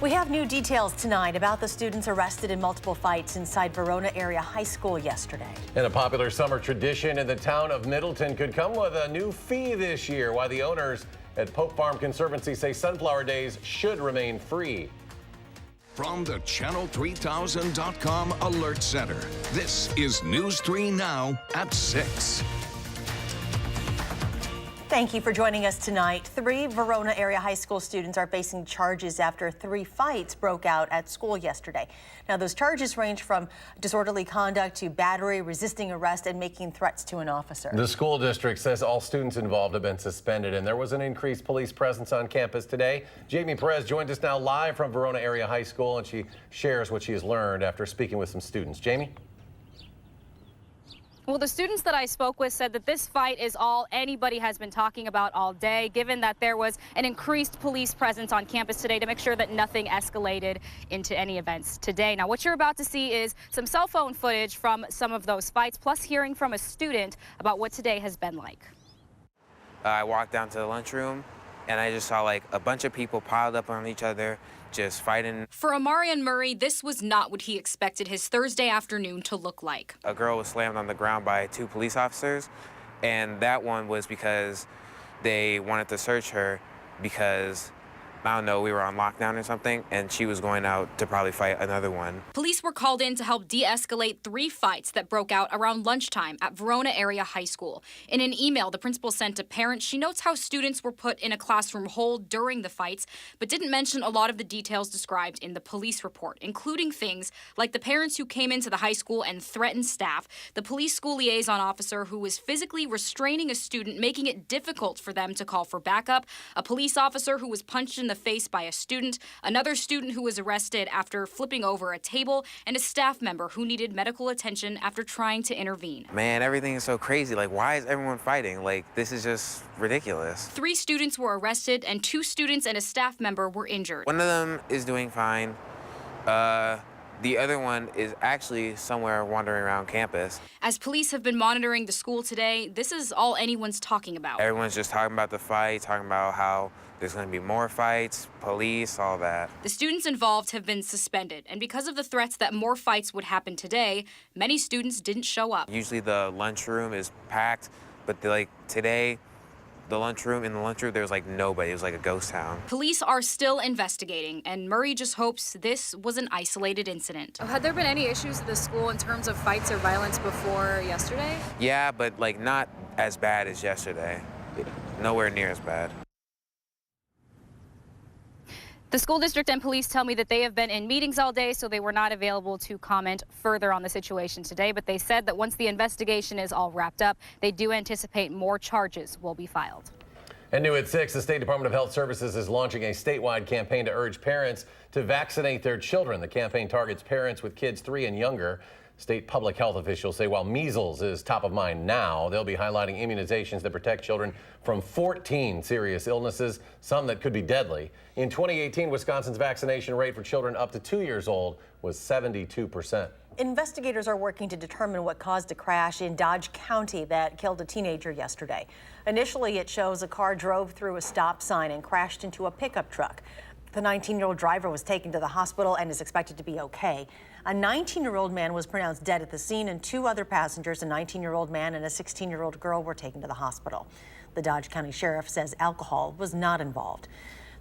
We have new details tonight about the students arrested in multiple fights inside Verona Area High School yesterday. And a popular summer tradition in the town of Middleton could come with a new fee this year, while the owners at Pope Farm Conservancy say sunflower days should remain free. From the Channel3000.com Alert Center, this is News 3 Now at 6. Thank you for joining us tonight. 3 Verona Area High School students are facing charges after 3 fights broke out at school yesterday. Now, those charges range from disorderly conduct to battery, resisting arrest, and making threats to an officer. The school district says all students involved have been suspended, and there was an increased police presence on campus today. Jamie Perez joins us now live from Verona Area High School, and she shares what she has learned after speaking with some students. Jamie? Well, the students that I spoke with said that this fight is all anybody has been talking about all day, given that there was an increased police presence on campus today to make sure that nothing escalated into any events today. Now, what you're about to see is some cell phone footage from some of those fights, plus hearing from a student about what today has been like. I walked down to the lunchroom, and I just saw like a bunch of people piled up on each other, just fighting. For Amarian Murray, this was not what he expected his Thursday afternoon to look like. A girl was slammed on the ground by 2 police officers, and that one was because they wanted to search her because, I don't know, we were on lockdown or something, and she was going out to probably fight another one. Police were called in to help de-escalate 3 fights that broke out around lunchtime at Verona Area High School. In an email the principal sent to parents, she notes how students were put in a classroom hold during the fights, but didn't mention a lot of the details described in the police report, including things like the parents who came into the high school and threatened staff, the police school liaison officer who was physically restraining a student, making it difficult for them to call for backup, a police officer who was punched in the face by a student, another student who was arrested after flipping over a table, and a staff member who needed medical attention after trying to intervene. Man, everything is so crazy. Like, why is everyone fighting? Like, this is just ridiculous. 3 students were arrested and 2 students and a staff member were injured. One of them is doing fine. The other one is actually somewhere wandering around campus. As police have been monitoring the school today, this is all anyone's talking about. Everyone's just talking about the fight, talking about how there's going to be more fights, police, all that. The students involved have been suspended, and because of the threats that more fights would happen today, many students didn't show up. Usually the lunchroom is packed, but today, in the lunchroom, there was like nobody. It was like a ghost town. Police are still investigating, and Murray just hopes this was an isolated incident. Had there been any issues at the school in terms of fights or violence before yesterday? Yeah, but like not as bad as yesterday. Nowhere near as bad. The school district and police tell me that they have been in meetings all day, so they were not available to comment further on the situation today. But they said that once the investigation is all wrapped up, they do anticipate more charges will be filed. And new at 6, the State Department of Health Services is launching a statewide campaign to urge parents to vaccinate their children. The campaign targets parents with kids 3 and younger. State public health officials say while measles is top of mind now, they'll be highlighting immunizations that protect children from 14 serious illnesses, some that could be deadly. In 2018, Wisconsin's vaccination rate for children up to 2 years old was 72%. Investigators are working to determine what caused a crash in Dodge County that killed a teenager yesterday. Initially, it shows a car drove through a stop sign and crashed into a pickup truck. The 19-year-old driver was taken to the hospital and is expected to be okay. A 19-year-old man was pronounced dead at the scene, and 2 other passengers, a 19-year-old man and a 16-year-old girl, were taken to the hospital. The Dodge County Sheriff says alcohol was not involved.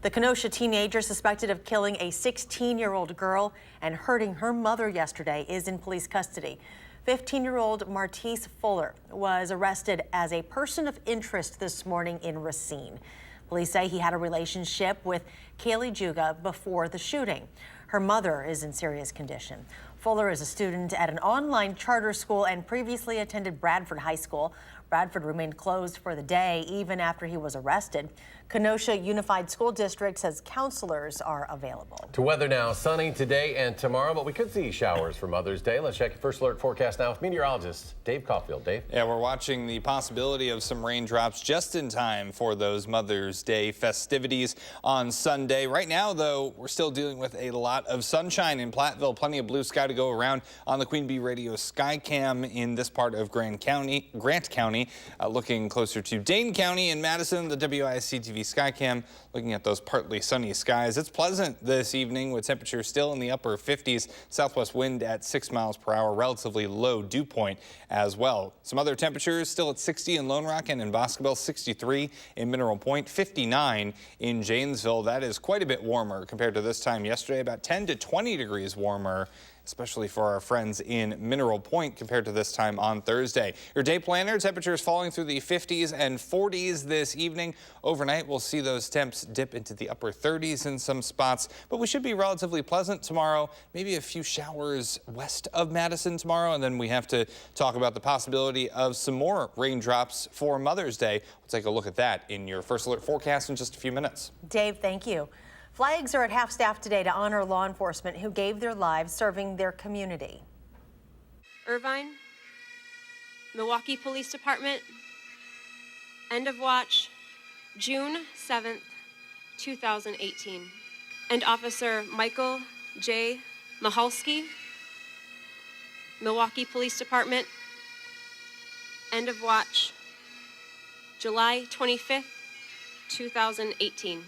The Kenosha teenager suspected of killing a 16-year-old girl and hurting her mother yesterday is in police custody. 15-year-old Martise Fuller was arrested as a person of interest this morning in Racine. Police say he had a relationship with Kaylee Juga before the shooting. Her mother is in serious condition. Fuller is a student at an online charter school and previously attended Bradford High School. Bradford remained closed for the day even after he was arrested. Kenosha Unified School District says counselors are available. To weather now, sunny today and tomorrow, but we could see showers for Mother's Day. Let's check your first alert forecast now with meteorologist Dave Caulfield. Dave? Yeah, we're watching the possibility of some raindrops just in time for those Mother's Day festivities on Sunday. Right now, though, we're still dealing with a lot of sunshine in Platteville. Plenty of blue sky to go around on the Queen Bee Radio Skycam in this part of Grant County. County. Looking closer to Dane County and Madison, the WISC-TV Skycam looking at those partly sunny skies. It's pleasant this evening with temperatures still in the upper 50s. Southwest wind at 6 miles per hour, relatively low dew point as well. Some other temperatures still at 60 in Lone Rock and in Boscobel, 63 in Mineral Point, 59 in Janesville. That is quite a bit warmer compared to this time yesterday, about 10 to 20 degrees warmer, especially for our friends in Mineral Point compared to this time on Thursday. Your day planner, temperatures falling through the 50s and 40s this evening. Overnight, we'll see those temps dip into the upper 30s in some spots, but we should be relatively pleasant tomorrow. Maybe a few showers west of Madison tomorrow, and then we have to talk about the possibility of some more raindrops for Mother's Day. We'll take a look at that in your First Alert forecast in just a few minutes. Dave, thank you. Flags are at half-staff today to honor law enforcement who gave their lives serving their community. Irvine, Milwaukee Police Department, end of watch, June 7th, 2018. And Officer Michael J. Mahalski, Milwaukee Police Department, end of watch, July 25th, 2018.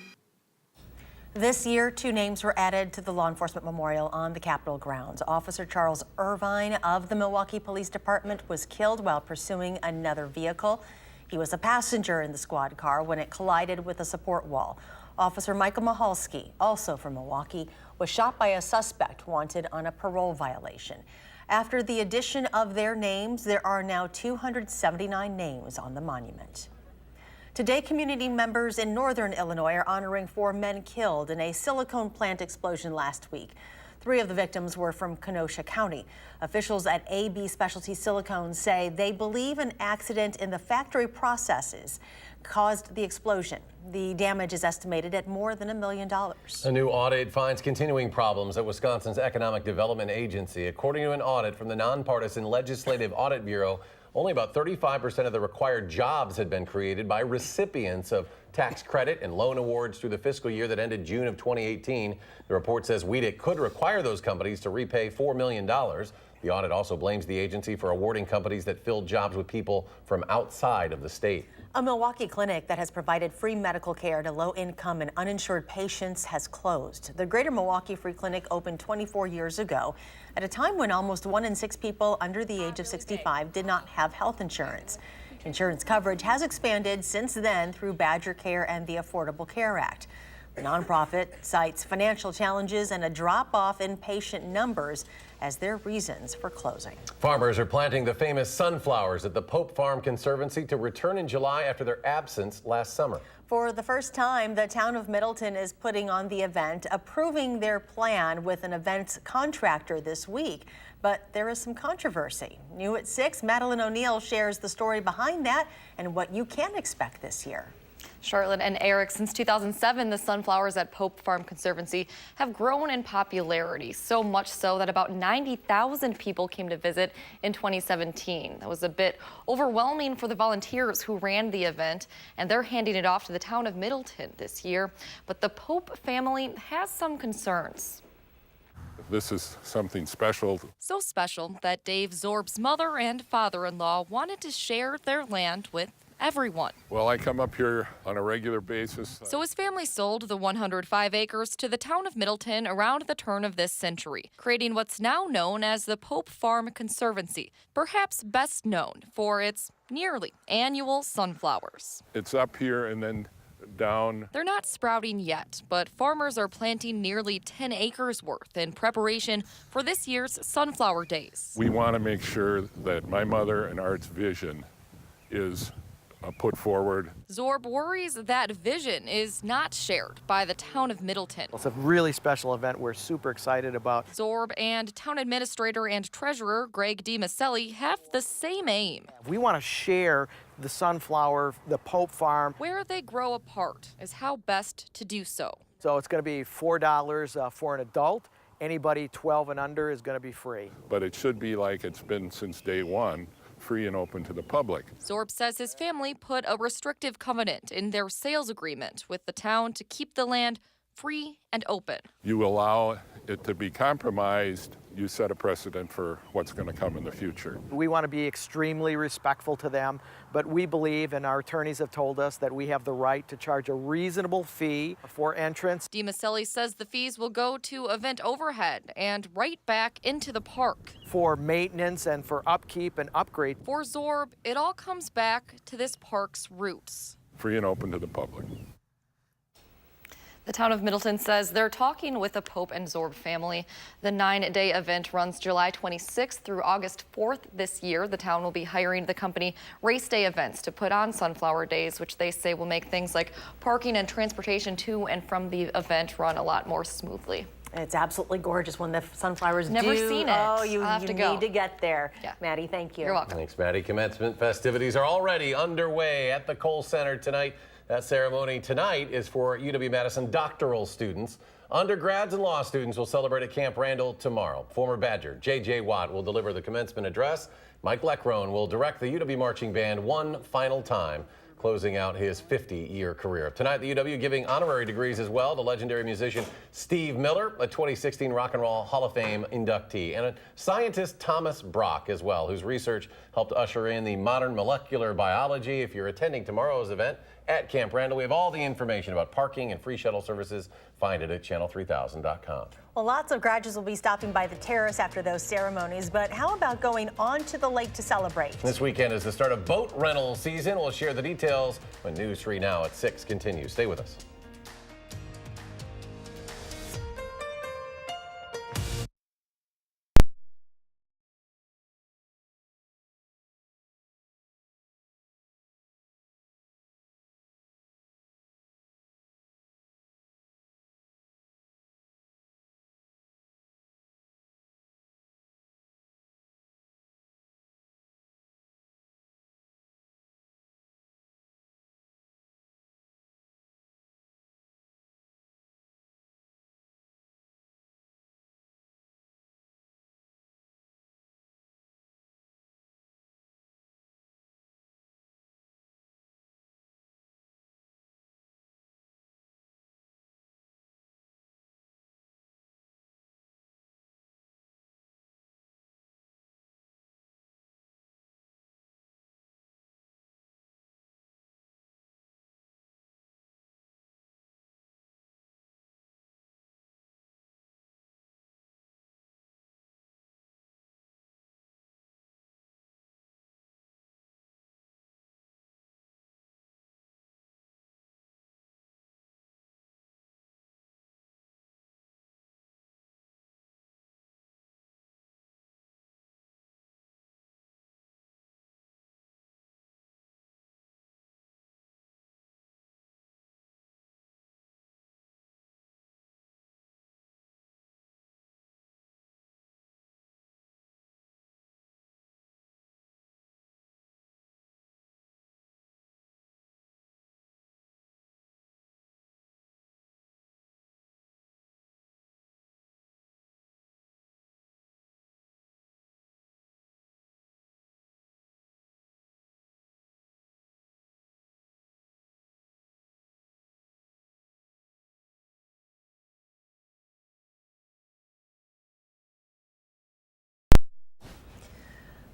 This year, 2 names were added to the law enforcement memorial on the Capitol grounds. Officer Charles Irvine of the Milwaukee Police Department was killed while pursuing another vehicle. He was a passenger in the squad car when it collided with a support wall. Officer Michael Mahalski, also from Milwaukee, was shot by a suspect wanted on a parole violation. After the addition of their names, there are now 279 names on the monument. Today, community members in northern Illinois are honoring 4 men killed in a silicone plant explosion last week. 3 of the victims were from Kenosha County. Officials at AB Specialty Silicones say they believe an accident in the factory processes caused the explosion. The damage is estimated at more than $1 million. A new audit finds continuing problems at Wisconsin's Economic Development Agency. According to an audit from the nonpartisan Legislative Audit Bureau, only about 35% of the required jobs had been created by recipients of tax credit and loan awards through the fiscal year that ended June of 2018. The report says WISC could require those companies to repay $4 million. The audit also blames the agency for awarding companies that filled jobs with people from outside of the state. A Milwaukee clinic that has provided free medical care to low-income and uninsured patients has closed. The Greater Milwaukee Free Clinic opened 24 years ago at a time when almost 1 in 6 people under the age of 65 did not have health insurance. Insurance coverage has expanded since then through Badger Care and the Affordable Care Act. The nonprofit cites financial challenges and a drop-off in patient numbers as their reasons for closing. Farmers are planting the famous sunflowers at the Pope Farm Conservancy to return in July after their absence last summer. For the first time, the town of Middleton is putting on the event, approving their plan with an events contractor this week. But there is some controversy. New at 6, Madeline O'Neill shares the story behind that and what you can expect this year. Charlotte and Eric, since 2007, the sunflowers at Pope Farm Conservancy have grown in popularity, so much so that about 90,000 people came to visit in 2017. That was a bit overwhelming for the volunteers who ran the event, and they're handing it off to the town of Middleton this year. But the Pope family has some concerns. This is something special. So special that Dave Zorb's mother and father-in-law wanted to share their land with everyone. Well, I come up here on a regular basis. So his family sold the 105 acres to the town of Middleton around the turn of this century, creating what's now known as the Pope Farm Conservancy, perhaps best known for its nearly annual sunflowers. It's up here and then down. They're not sprouting yet, but farmers are planting nearly 10 acres worth in preparation for this year's Sunflower Days. We want to make sure that my mother and Art's vision is put forward. Zorb worries that vision is not shared by the town of Middleton. It's a really special event we're super excited about. Zorb and town administrator and treasurer Greg DiMaselli have the same aim. We want to share the sunflower, the Pope Farm. Where they grow apart is how best to do so. So it's going to be $4 for an adult. Anybody 12 and under is going to be free. But it should be like it's been since day one, free and open to the public. Zorb says his family put a restrictive covenant in their sales agreement with the town to keep the land free and open. You allow it to be compromised you set a precedent for what's going to come in the future. We want to be extremely respectful to them, but we believe, and our attorneys have told us, that we have the right to charge a reasonable fee for entrance. DiMaselli says the fees will go to event overhead and right back into the park. For maintenance and for upkeep and upgrade. For Zorb, it all comes back to this park's roots. Free and open to the public. The town of Middleton says they're talking with the Pope and Zorb family. The 9-day event runs July 26th through August 4th this year. The town will be hiring the company Race Day Events to put on Sunflower Days, which they say will make things like parking and transportation to and from the event run a lot more smoothly. It's absolutely gorgeous when the sunflowers Never seen it. Oh, you I'll have to go. need to get there. Yeah. Maddie, thank you. You're welcome. Thanks, Maddie. Commencement festivities are already underway at the Cole Center tonight. That ceremony tonight is for UW-Madison doctoral students. Undergrads and law students will celebrate at Camp Randall tomorrow. Former Badger J.J. Watt will deliver the commencement address. Mike Leckrone will direct the UW Marching Band one final time, closing out his 50-year career. Tonight, the UW giving honorary degrees as well to legendary musician Steve Miller, a 2016 Rock and Roll Hall of Fame inductee, and a scientist Thomas Brock as well, whose research helped usher in the modern molecular biology. If you're attending tomorrow's event at Camp Randall, we have all the information about parking and free shuttle services. Find it at channel3000.com. Well, lots of graduates will be stopping by the terrace after those ceremonies, but how about going onto the lake to celebrate? This weekend is the start of boat rental season. We'll share the details when News 3 Now at 6 continues. Stay with us.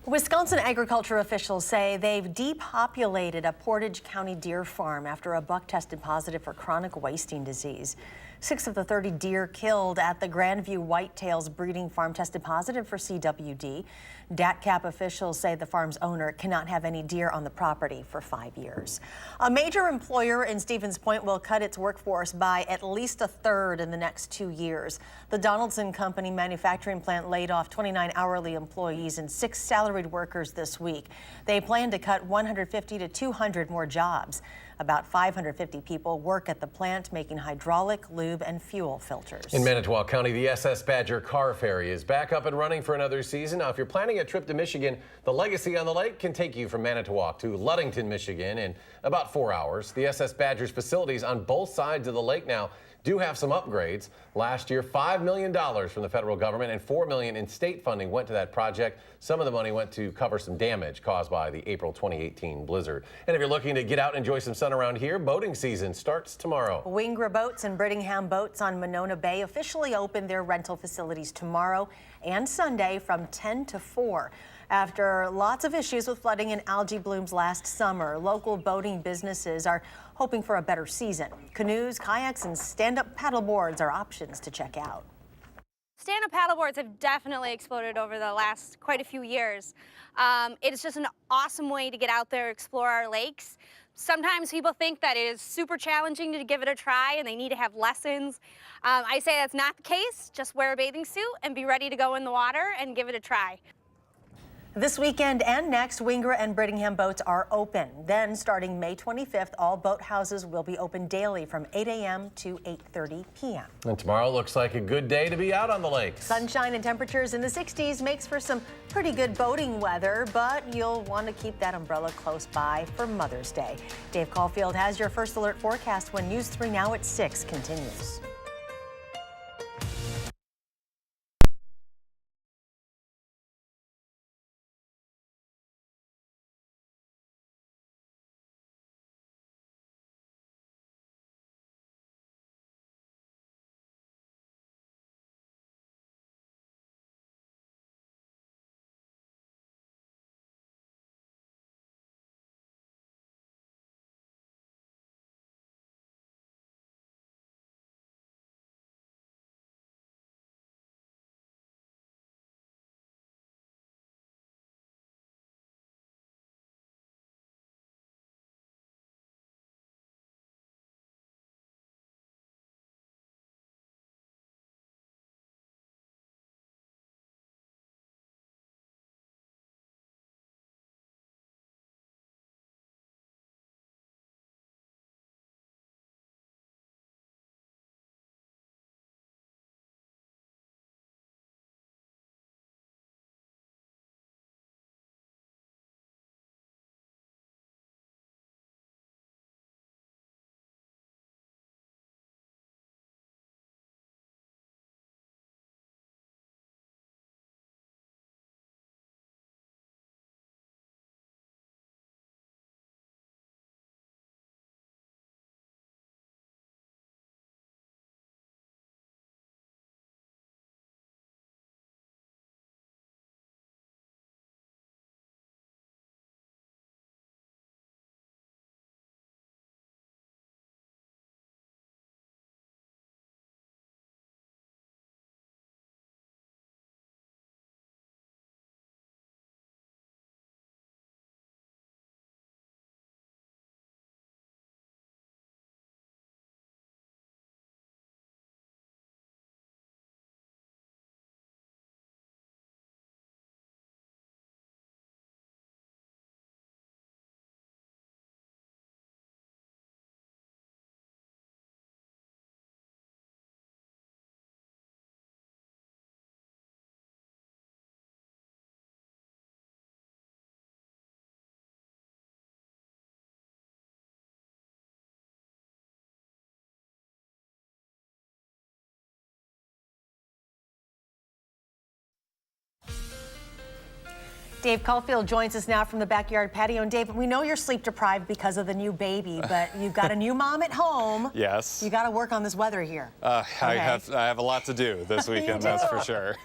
Wisconsin agriculture officials say they've depopulated a Portage County deer farm after a buck tested positive for chronic wasting disease. 6 of the 30 deer killed at the Grandview Whitetails breeding farm tested positive for CWD. DATCAP officials say the farm's owner cannot have any deer on the property for 5 years. A major employer in Stevens Point will cut its workforce by at least a third in the next 2 years. The Donaldson Company manufacturing plant laid off 29 hourly employees and 6 salaried workers this week. They plan to cut 150 to 200 more jobs. About 550 people work at the plant making hydraulic, lube, and fuel filters. In Manitowoc County, the SS Badger car ferry is back up and running for another season. Now, if you're planning a trip to Michigan, the Legacy on the Lake can take you from Manitowoc to Ludington, Michigan in about 4 hours. The SS Badger's facilities on both sides of the lake now do have some upgrades. Last year, $5 million from the federal government and $4 million in state funding went to that project. Some of the money went to cover some damage caused by the April 2018 blizzard. And if you're looking to get out and enjoy some sun around here, boating season starts tomorrow. Wingra Boats and Brittingham Boats on Monona Bay officially open their rental facilities tomorrow and Sunday from 10 to 4. After lots of issues with flooding and algae blooms last summer, local boating businesses are hoping for a better season. Canoes, kayaks, and stand-up paddleboards are options to check out. Stand-up paddleboards have definitely exploded over the last quite a few years. It's just an awesome way to get out there, explore our lakes. Sometimes people think that it is super challenging to give it a try and they need to have lessons. I say that's not the case. Just wear a bathing suit and be ready to go in the water and give it a try. This weekend and next, Wingra and Brittingham boats are open. Then, starting May 25th, all boathouses will be open daily from 8 a.m. to 8:30 p.m. And tomorrow looks like a good day to be out on the lakes. Sunshine and temperatures in the 60s makes for some pretty good boating weather, but you'll want to keep that umbrella close by for Mother's Day. Dave Caulfield has your first alert forecast when News 3 Now at 6 continues. Dave Caulfield joins us now from the backyard patio. And Dave, we know you're sleep deprived because of the new baby, but you've got a new mom at home. Yes. You got to work on this weather here. I have a lot to do this weekend, that's for sure.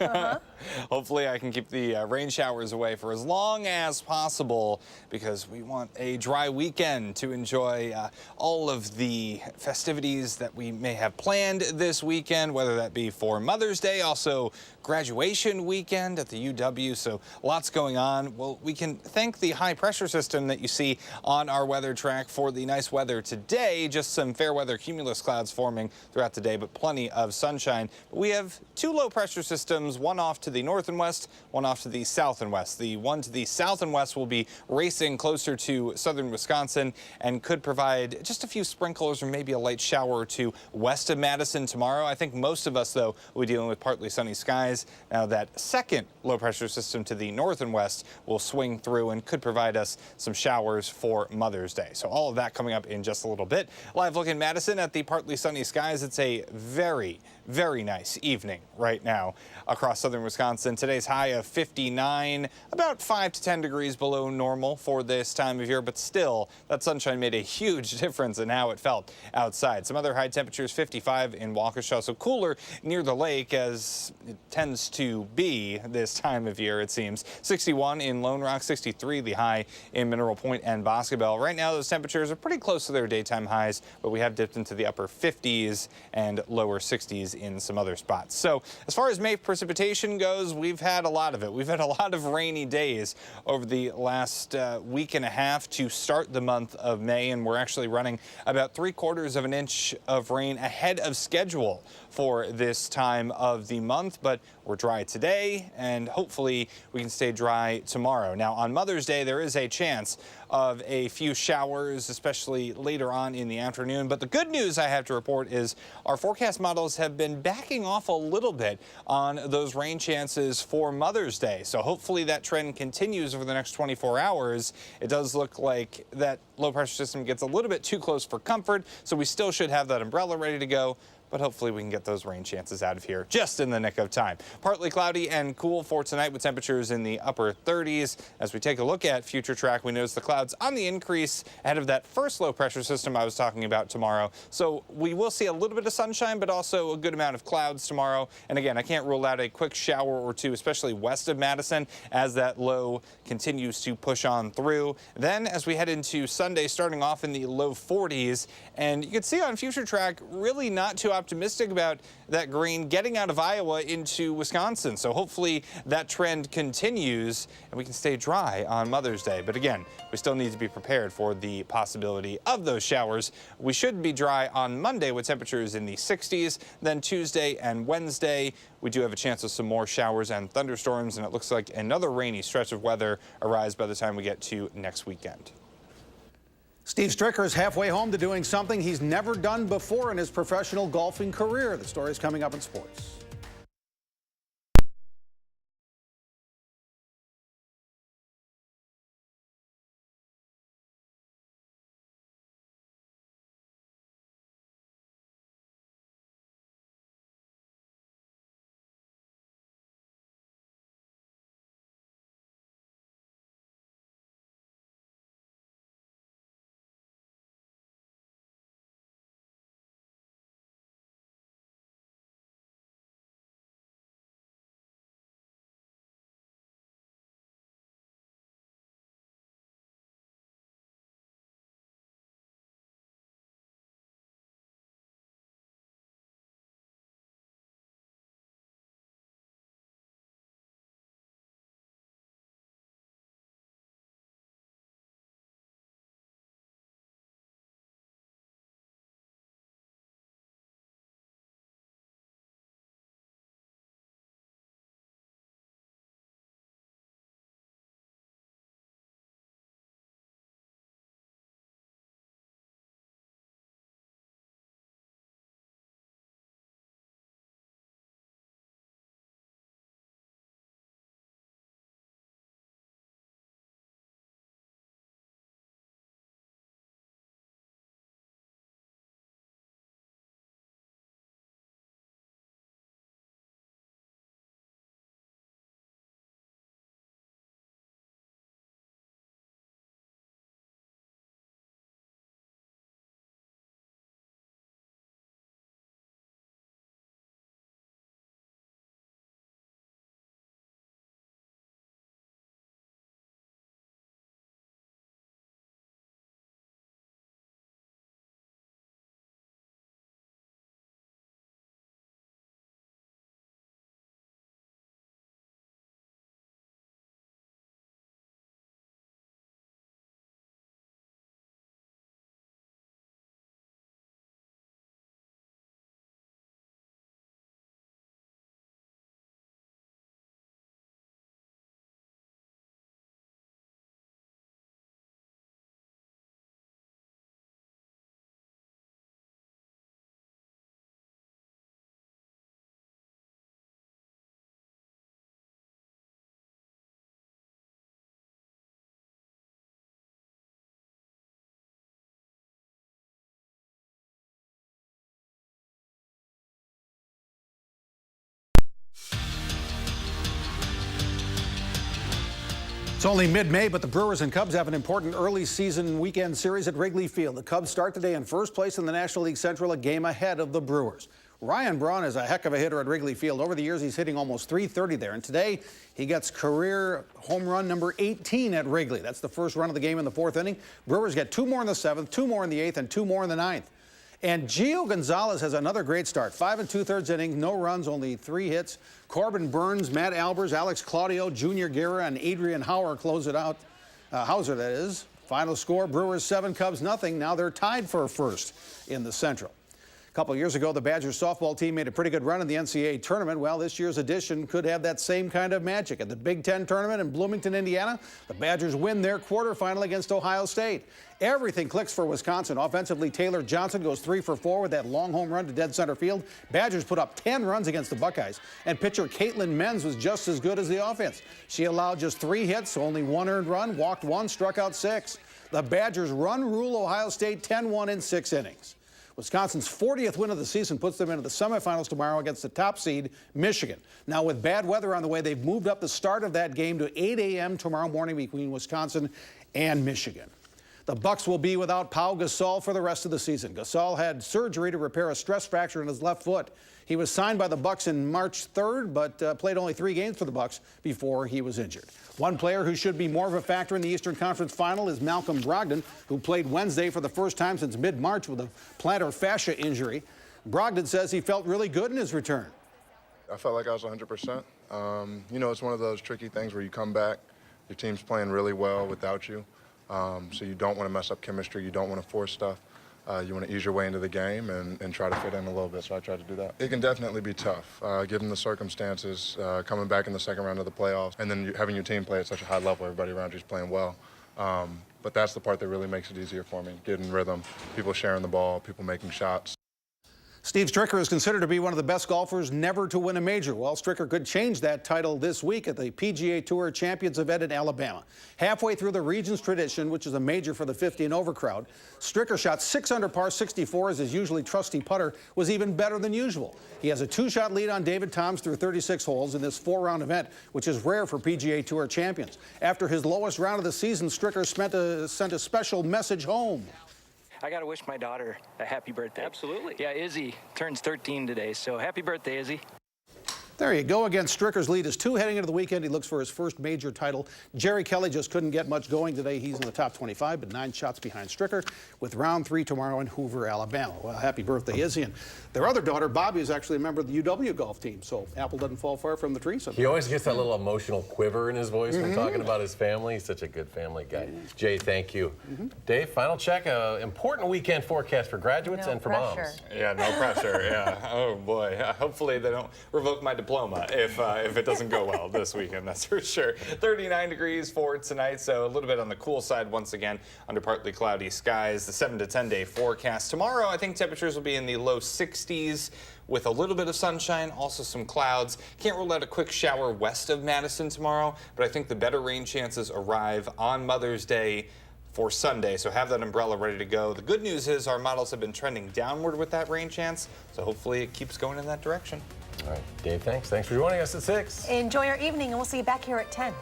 Hopefully I can keep the rain showers away for as long as possible because we want a dry weekend to enjoy all of the festivities that we may have planned this weekend, whether that be for Mother's Day, also graduation weekend at the UW, so lots going on. Well, we can thank the high pressure system that you see on our weather track for the nice weather today. Just some fair weather cumulus clouds forming throughout the day, but plenty of sunshine. We have two low pressure systems, one off to the north and west, one off to the south and west. The one to the south and west will be racing closer to southern Wisconsin and could provide just a few sprinklers or maybe a light shower or two west of Madison tomorrow. I think most of us, though, will be dealing with partly sunny skies. Now that second low pressure system to the north and west will swing through and could provide us some showers for Mother's Day. So all of that coming up in just a little bit. Live look in Madison at the partly sunny skies. It's a very, very nice evening right now across southern Wisconsin. Today's high of 59, about 5 to 10 degrees below normal for this time of year, but still that sunshine made a huge difference in how it felt outside. Some other high temperatures, 55 in Waukesha, so cooler near the lake as it tends to be this time of year, it seems. 61 in Lone Rock, 63 the high in Mineral Point and Boscobel. Right now those temperatures are pretty close to their daytime highs, but we have dipped into the upper 50s and lower 60s in some other spots. So as far as May precipitation goes, we've had a lot of it. We've had a lot of rainy days over the last week and a half to start the month of May, and we're actually running about 3/4 of an inch of rain ahead of schedule for this time of the month, but we're dry today and hopefully we can stay dry tomorrow. Now on Mother's Day there is a chance of a few showers, especially later on in the afternoon, but the good news I have to report is our forecast models have been backing off a little bit on those rain chances for Mother's Day, so hopefully that trend continues over the next 24 hours. It does look like that low pressure system gets a little bit too close for comfort, so we still should have that umbrella ready to go, but hopefully we can get those rain chances out of here just in the nick of time. Partly cloudy and cool for tonight with temperatures in the upper 30s. As we take a look at future track, we notice the clouds on the increase ahead of that first low pressure system I was talking about tomorrow. So we will see a little bit of sunshine, but also a good amount of clouds tomorrow. And again, I can't rule out a quick shower or two, especially west of Madison, as that low continues to push on through. Then as we head into Sunday, starting off in the low 40s, and you can see on future track, really not too optimistic about that green getting out of Iowa into Wisconsin. So hopefully that trend continues and we can stay dry on Mother's Day. But again, we still need to be prepared for the possibility of those showers. We should be dry on Monday with temperatures in the 60s. Then Tuesday and Wednesday, we do have a chance of some more showers and thunderstorms, and it looks like another rainy stretch of weather arrives by the time we get to next weekend. Steve Stricker is halfway home to doing something he's never done before in his professional golfing career. The story is coming up in sports. It's only mid-May, but the Brewers and Cubs have an important early season weekend series at Wrigley Field. The Cubs start today in first place in the National League Central, a game ahead of the Brewers. Ryan Braun is a heck of a hitter at Wrigley Field. Over the years, he's hitting almost .330 there, and today he gets career home run number 18 at Wrigley. That's the first run of the game in the fourth inning. Brewers get 2 more in the seventh, 2 more in the eighth, and 2 more in the ninth. And Gio Gonzalez has another great start. 5 2/3 innings, no runs, only 3 hits. Corbin Burns, Matt Albers, Alex Claudio, Junior Guerra, and Adrian Hauser close it out. Hauser, that is. Final score, Brewers 7, Cubs nothing. Now they're tied for first in the Central. A couple years ago, the Badgers softball team made a pretty good run in the NCAA tournament. Well, this year's edition could have that same kind of magic. At the Big Ten tournament in Bloomington, Indiana, the Badgers win their quarterfinal against Ohio State. Everything clicks for Wisconsin. Offensively, Taylor Johnson goes 3 for 4 with that long home run to dead center field. Badgers put up 10 runs against the Buckeyes. And pitcher Caitlin Menz was just as good as the offense. She allowed just 3 hits, only 1 earned run, walked 1, struck out 6. The Badgers run rule Ohio State 10-1 in 6 innings. Wisconsin's 40th win of the season puts them into the semifinals tomorrow against the top seed, Michigan. Now, with bad weather on the way, they've moved up the start of that game to 8 a.m. tomorrow morning between Wisconsin and Michigan. The Bucks will be without Pau Gasol for the rest of the season. Gasol had surgery to repair a stress fracture in his left foot. He was signed by the Bucks in March 3rd, but played only 3 games for the Bucks before he was injured. One player who should be more of a factor in the Eastern Conference Final is Malcolm Brogdon, who played Wednesday for the first time since mid-March with a plantar fascia injury. Brogdon says he felt really good in his return. I felt like I was 100%. You know, it's one of those tricky things where you come back, your team's playing really well without you. So you don't want to mess up chemistry. You don't want to force stuff. You want to ease your way into the game and try to fit in a little bit. So I tried to do that. It can definitely be tough, given the circumstances, coming back in the second round of the playoffs, and then having your team play at such a high level. Everybody around you is playing well. But that's the part that really makes it easier for me, getting rhythm, people sharing the ball, people making shots. Steve Stricker is considered to be one of the best golfers never to win a major. Well, Stricker could change that title this week at the PGA Tour Champions event in Alabama. Halfway through the region's tradition, which is a major for the 50 and over crowd, Stricker shot 6 under par 64 as his usually trusty putter was even better than usual. He has a 2-shot lead on David Toms through 36 holes in this 4-round event, which is rare for PGA Tour champions. After his lowest round of the season, Stricker sent a special message home. I got to wish my daughter a happy birthday. Absolutely. Yeah, Izzy turns 13 today, so happy birthday, Izzy. There you go. Again, Stricker's lead is 2 heading into the weekend. He looks for his first major title. Jerry Kelly just couldn't get much going today. He's in the top 25, but 9 shots behind Stricker with round 3 tomorrow in Hoover, Alabama. Well, happy birthday, Izzy. And their other daughter, Bobby, is actually a member of the UW golf team, so apple doesn't fall far from the tree sometimes. He always gets that little emotional quiver in his voice when talking about his family. He's such a good family guy. Jay, thank you. Dave, final check. Important weekend forecast for graduates and for moms. Yeah, no pressure. Yeah. Oh, boy. Hopefully they don't revoke my diploma if it doesn't go well this weekend, that's for sure. 39 degrees for tonight, so a little bit on the cool side once again under partly cloudy skies. The 7 to 10 day forecast. Tomorrow, I think temperatures will be in the low 60s with a little bit of sunshine, also some clouds. Can't rule out a quick shower west of Madison tomorrow, but I think the better rain chances arrive on Mother's Day for Sunday, so have that umbrella ready to go. The good news is our models have been trending downward with that rain chance, so hopefully it keeps going in that direction. All right, Dave, thanks. Thanks for joining us at 6. Enjoy your evening, and we'll see you back here at 10.